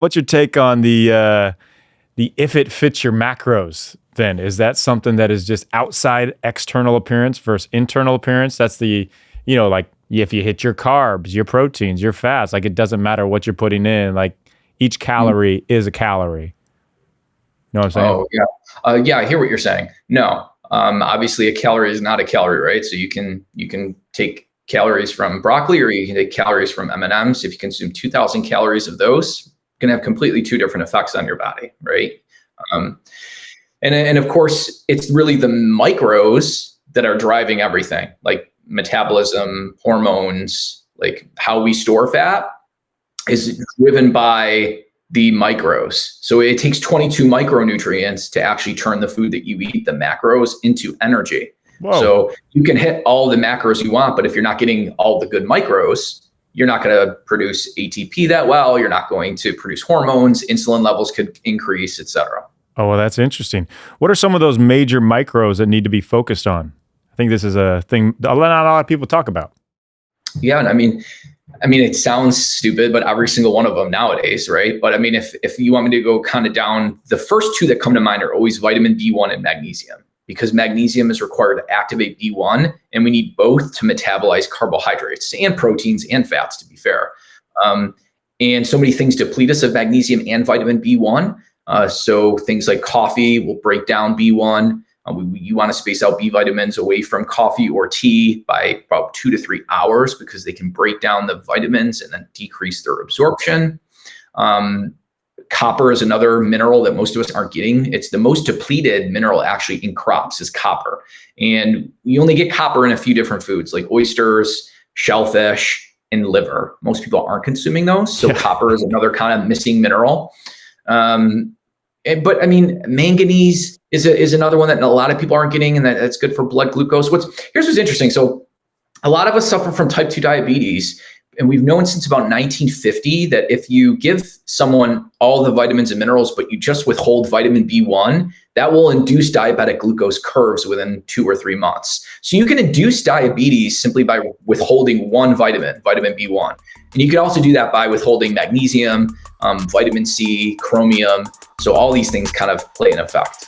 What's your take on the if it fits your macros? Then is that something that is just outside external appearance versus internal appearance? That's like if you hit your carbs, your proteins, your fats, like it doesn't matter what you're putting in. Like each calorie is a calorie. You know what I'm saying? Oh yeah, yeah. I hear what you're saying. No, obviously a calorie is not a calorie, right? So you can take calories from broccoli, or you can take calories from M&Ms. If you consume 2,000 calories of those, can have completely two different effects on your body, right? And of course, it's really the micros that are driving everything, like metabolism, hormones, like how we store fat is driven by the micros. So it takes 22 micronutrients to actually turn the food that you eat, the macros, into energy. Whoa. So you can hit all the macros you want, but if you're not getting all the good micros, you're not going to produce ATP that well. You're not going to produce hormones. Insulin levels could increase, et cetera. Oh, well, that's interesting. What are some of those major micros that need to be focused on? I think this is a thing not a lot of people talk about. Yeah, and I mean, it sounds stupid, but every single one of them nowadays, right? But I mean, if you want me to go kind of down, the first two that come to mind are always vitamin B1 and magnesium, because magnesium is required to activate B1, and we need both to metabolize carbohydrates and proteins and fats, to be fair. And so many things deplete us of magnesium and vitamin B1. So things like coffee will break down B1. You want to space out B vitamins away from coffee or tea by about 2 to 3 hours, because they can break down the vitamins and then decrease their absorption. Copper is another mineral that most of us aren't getting. It's the most depleted mineral actually in crops, is copper. And you only get copper in a few different foods like oysters, shellfish, and liver. Most people aren't consuming those. So copper is another kind of missing mineral. But I mean, manganese is another one that a lot of people aren't getting, and that's good for blood glucose. Here's what's interesting. So a lot of us suffer from type 2 diabetes, and we've known since about 1950 that if you give someone all the vitamins and minerals, but you just withhold vitamin B1, that will induce diabetic glucose curves within 2 or 3 months. So you can induce diabetes simply by withholding one vitamin B1. And you can also do that by withholding magnesium, vitamin C, chromium. So all these things kind of play an effect.